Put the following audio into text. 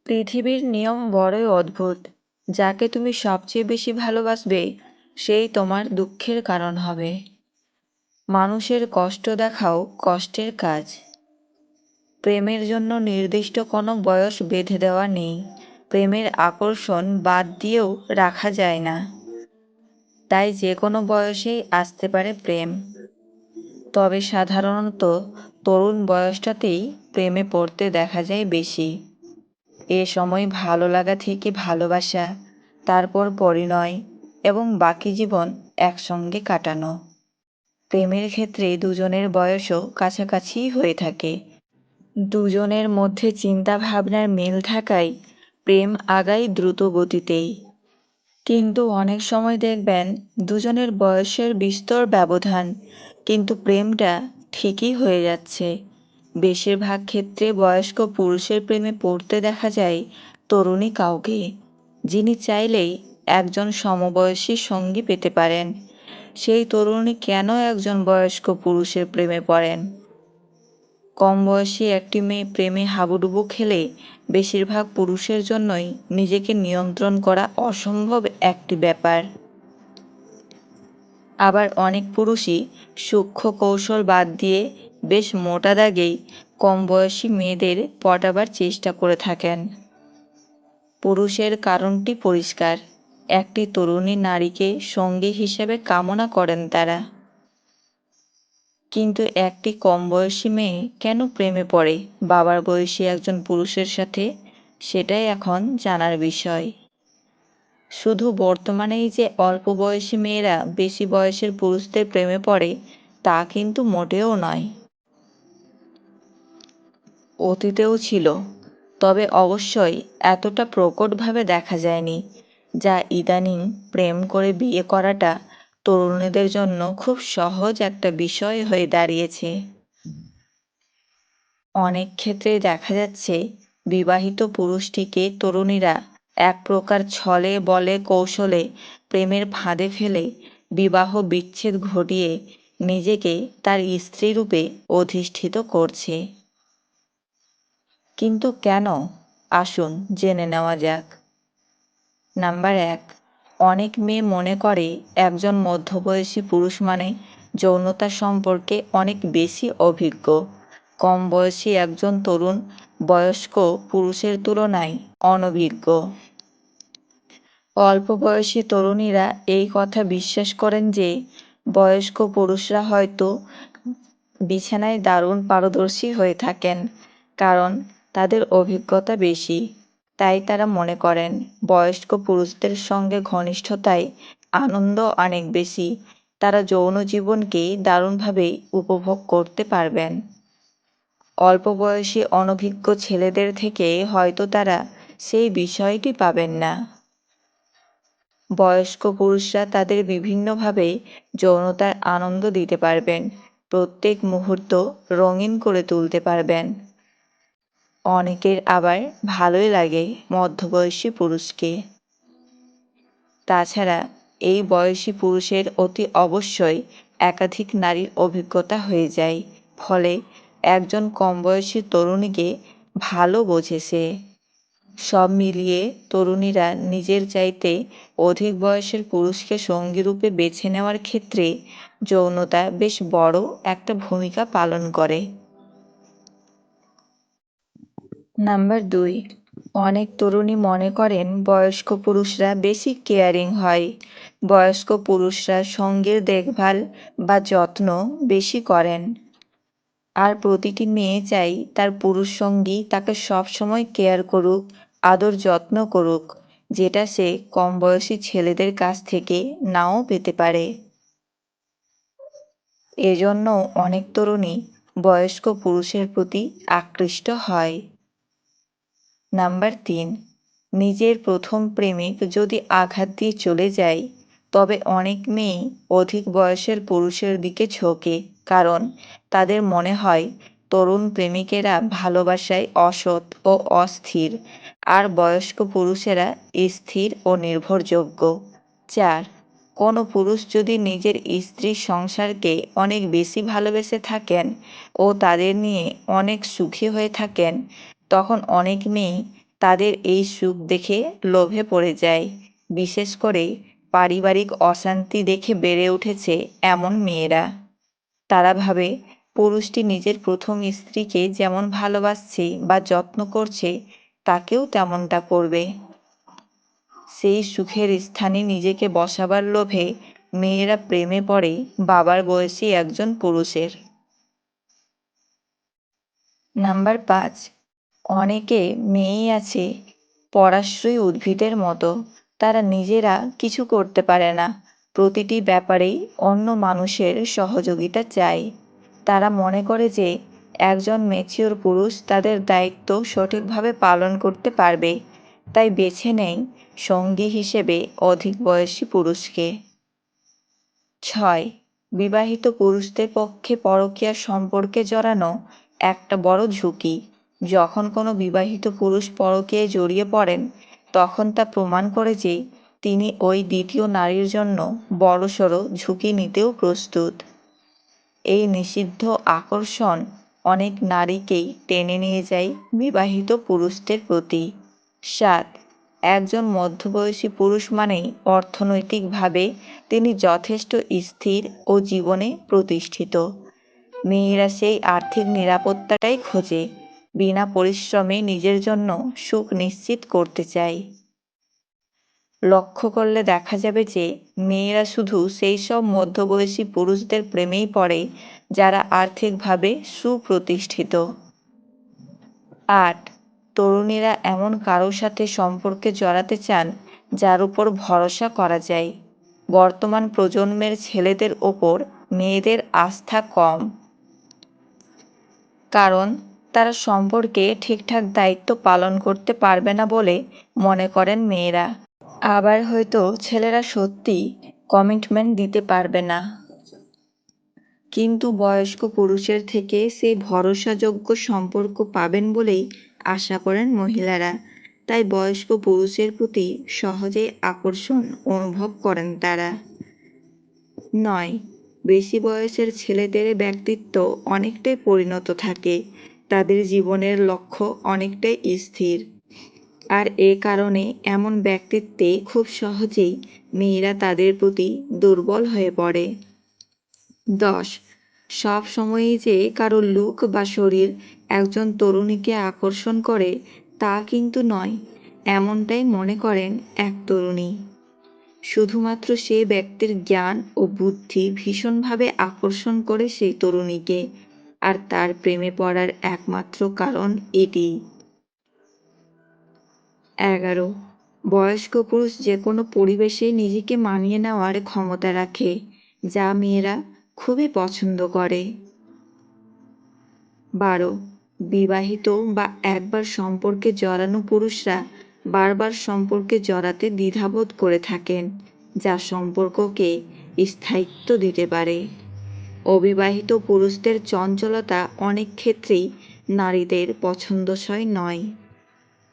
পৃথিবীর নিয়ম বড়ই অদ্ভুত। যাকে তুমি সবচেয়ে বেশি ভালোবাসবে সেই তোমার দুঃখের কারণ হবে। মানুষের কষ্ট দেখাও কষ্টের কাজ। প্রেমের জন্য নির্দিষ্ট কোনো বয়স বেঁধে দেওয়া নেই। প্রেমের আকর্ষণ বাদ দিয়েও রাখা যায় না। তাই যে কোনো বয়সেই আসতে পারে প্রেম। তবে সাধারণত তরুণ বয়সটাতেই প্রেমে পড়তে দেখা যায় বেশি। এ সময় ভালো লাগা থেকে ভালোবাসা, তারপর পরিণয় এবং বাকি জীবন একসঙ্গে কাটানো। প্রেমের ক্ষেত্রে দুজনের বয়সও কাছাকাছি হয়ে থাকে। দুজনের মধ্যে চিন্তা ভাবনার মিল থাকায় প্রেম আগায় দ্রুত গতিতেই। কিন্তু অনেক সময় দেখবেন দুজনের বয়সের বিস্তর ব্যবধান, কিন্তু প্রেমটা ঠিকই হয়ে যাচ্ছে। বেশিরভাগ ক্ষেত্রে বয়স্ক পুরুষের প্রেমে পড়তে দেখা যায় তরুণী কাউকে, যিনি চাইলেই একজন সমবয়সী সঙ্গী পেতে পারেন। সেই তরুণী কেন একজন বয়স্ক পুরুষের প্রেমে পড়েন? কম বয়সী একটি মেয়ে প্রেমে হাবুডুবু খেলে বেশিরভাগ পুরুষের জন্যই নিজেকে নিয়ন্ত্রণ করা অসম্ভব একটি ব্যাপার। আবার অনেক পুরুষই সূক্ষ্ম কৌশল বাদ দিয়ে বেশ মোটা দাগেই কম বয়সী মেয়েদের পটাবার চেষ্টা করে থাকেন। পুরুষের কারণটি পরিষ্কার, একটি তরুণী নারীকে সঙ্গী হিসেবে কামনা করেন তারা। কিন্তু একটি কম বয়সী মেয়ে কেন প্রেমে পড়ে বাবার বয়সী একজন পুরুষের সাথে, সেটাই এখন জানার বিষয়। শুধু বর্তমানেই যে অল্প বয়সী মেয়েরা বেশি বয়সের পুরুষদের প্রেমে পড়ে তা কিন্তু মোটেও নয়। অতীতেও ছিল, তবে অবশ্যই এতটা প্রকটভাবে দেখা যায়নি। যা ইদানিং প্রেম করে বিয়ে করাটা তরুণীদের জন্য খুব সহজ একটা বিষয় হয়ে দাঁড়িয়েছে। অনেক ক্ষেত্রে দেখা যাচ্ছে বিবাহিত পুরুষটিকে তরুণীরা এক প্রকার ছলে বলে কৌশলে প্রেমের ফাঁদে ফেলে বিবাহ বিচ্ছেদ ঘটিয়ে নিজেকে তার স্ত্রী রূপে অধিষ্ঠিত করছে। কিন্তু কেন? আসুন জেনে নেওয়া যাক। নাম্বার ১, অনেক মেয়ে মনে করে একজন মধ্যবয়সী পুরুষ মানে যৌনতা সম্পর্কে অনেক বেশি অভিজ্ঞ। কম বয়সী একজন তরুণ বয়স্ক পুরুষের তুলনায় অনভিজ্ঞ। অল্প বয়সী তরুণীরা এই কথা বিশ্বাস করেন যে বয়স্ক পুরুষরা হয়তো বিছানায় দারুণ পারদর্শী হয়ে থাকেন, কারণ তাদের অভিজ্ঞতা বেশি। তাই তারা মনে করেন বয়স্ক পুরুষদের সঙ্গে ঘনিষ্ঠতায় আনন্দ অনেক বেশি, তারা যৌন জীবনকে দারুণভাবে উপভোগ করতে পারবেন। অল্প বয়সী অনভিজ্ঞ ছেলেদের থেকে হয়তো তারা সেই বিষয়টি পাবেন না। বয়স্ক পুরুষরা তাদের বিভিন্নভাবে যৌনতার আনন্দ দিতে পারবেন, প্রত্যেক মুহূর্ত রঙিন করে তুলতে পারবেন। অনেকের আবার ভালোই লাগে মধ্যবয়সী পুরুষকে। তাছাড়া এই বয়সী পুরুষের অতি অবশ্যই একাধিক নারীর অভিজ্ঞতা হয়ে যায়, ফলে একজন কম বয়সী তরুণীকে ভালো বোঝে সে। সব মিলিয়ে তরুণীরা নিজের চাইতে অধিক বয়সের পুরুষকে সঙ্গীরূপে বেছে নেওয়ার ক্ষেত্রে যৌনতা বেশ বড় একটা ভূমিকা পালন করে। নাম্বার ২, অনেক তরুণী মনে করেন বয়স্ক পুরুষরা বেশি কেয়ারিং হয়। বয়স্ক পুরুষরা সঙ্গীর দেখভাল বা যত্ন বেশি করেন। আর প্রতিটি মেয়ে চাই তার পুরুষ সঙ্গী তাকে সবসময় কেয়ার করুক, আদর যত্ন করুক, যেটা সে কম বয়সী ছেলেদের কাছ থেকে নাও পেতে পারে। এজন্য অনেক তরুণী বয়স্ক পুরুষের প্রতি আকৃষ্ট হয়। নাম্বার ৩, নিজের প্রথম প্রেমিক যদি আঘাত দিয়ে চলে যায় তবে অনেক মেয়ে অধিক বয়সের পুরুষের দিকে ঝোঁকে, কারণ তাদের মনে হয় তরুণ প্রেমিকেরা ভালোবাসায় অসৎ ও অস্থির, আর বয়স্ক পুরুষেরা স্থির ও নির্ভরযোগ্য। ৪, কোনো পুরুষ যদি নিজের স্ত্রীর সংসারকে অনেক বেশি ভালোবেসে থাকেন ও তাদের নিয়ে অনেক সুখী হয়ে থাকেন, তখন অনেক মেয়ে তাদের এই সুখ দেখে লোভে পড়ে যায়। বিশেষ করে পারিবারিক অশান্তি দেখে বেড়ে উঠেছে এমন মেয়েরা। তারা ভাবে পুরুষটি নিজের প্রথম স্ত্রীকে যেমন ভালোবাসছে বা যত্ন করছে, তাকেও তেমনটা করবে। সেই সুখের স্থানে নিজেকে বসাবার লোভে মেয়েরা প্রেমে পড়ে বাবার বয়সী একজন পুরুষের। নাম্বার 5, অনেকে মেয়েই আছে পরাশ্রয়ী উদ্ভিদের মতো। তারা নিজেরা কিছু করতে পারে না, প্রতিটি ব্যাপারেই অন্য মানুষের সহযোগিতা চায়। তারা মনে করে যে একজন ম্যাচিওর পুরুষ তাদের দায়িত্ব সঠিকভাবে পালন করতে পারবে, তাই বেছে নেয় সঙ্গী হিসেবে অধিক বয়সী পুরুষকে। 6, বিবাহিত পুরুষদের পক্ষে পরকীয়া সম্পর্কে জড়ানো একটা বড় ঝুঁকি। যখন কোনো বিবাহিত পুরুষ পরকীয়ায় জড়িয়ে পড়েন, তখন তা প্রমাণ করে যে তিনি ওই দ্বিতীয় নারীর জন্য বড়সড় ঝুঁকি নিতেও প্রস্তুত। এই নিষিদ্ধ আকর্ষণ অনেক নারীকেই টেনে নিয়ে যায় বিবাহিত পুরুষদের প্রতি। 7, একজন মধ্যবয়সী পুরুষ মানেই অর্থনৈতিকভাবে তিনি যথেষ্ট স্থির ও জীবনে প্রতিষ্ঠিত। মেয়েরা সেই আর্থিক নিরাপত্তাটাই খোঁজে, বিনা পরিশ্রমে নিজের জন্য সুখ নিশ্চিত করতে চায়। লক্ষ্য করলে দেখা যাবে যে মেয়েরা শুধু সেই সব মধ্যবয়সী পুরুষদের প্রেমেই পড়ে যারা আর্থিকভাবে সুপ্রতিষ্ঠিত। 8, তরুণীরা এমন কারোর সাথে সম্পর্কে জড়াতে চান যার উপর ভরসা করা যায়। বর্তমান প্রজন্মের ছেলেদের ওপর মেয়েদের আস্থা কম, কারণ তারা সম্পর্কে ঠিকঠাক দায়িত্ব পালন করতে পারবে না বলে মনে করেন মেয়েরা। আবার হয়তো ছেলেরা সত্যি কমিটমেন্ট দিতে পারবে না, কিন্তু বয়স্ক পুরুষের থেকে সেই ভরসাযোগ্য সম্পর্ক পাবেন বলেই আশা করেন মহিলারা। তাই বয়স্ক পুরুষের প্রতি সহজেই আকর্ষণ অনুভব করেন তারা। 9, বেশি বয়সের ছেলেদের ব্যক্তিত্ব অনেকটাই পরিণত থাকে, তাদের জীবনের লক্ষ্য অনেকটাই স্থির। আর এ কারণে এমন ব্যক্তিত্বে খুব সহজেই মেয়েরা তাদের প্রতি দুর্বল হয়ে পড়ে। 10, সব সময়ই যে কারো লুক বা শরীর একজন তরুণীকে আকর্ষণ করে তা কিন্তু নয়, এমনটাই মনে করেন এক তরুণী। শুধুমাত্র সে ব্যক্তির জ্ঞান ও বুদ্ধি ভীষণভাবে আকর্ষণ করে সেই তরুণীকে, আর তার প্রেমে পড়ার একমাত্র কারণ এটি। 11, বয়স্ক পুরুষ যে কোনো পরিবেশে নিজেকে মানিয়ে নেওয়ার ক্ষমতা রাখে, যা মেয়েরা খুবই পছন্দ করে। 12, বিবাহিত বা একবার সম্পর্কে জড়ানো পুরুষরা বারবার সম্পর্কে জড়াতে দ্বিধাবোধ করে থাকেন, যা সম্পর্ককে স্থায়িত্ব দিতে পারে। অবিবাহিত পুরুষদের চঞ্চলতা অনেক ক্ষেত্রেই নারীদের পছন্দসই নয়।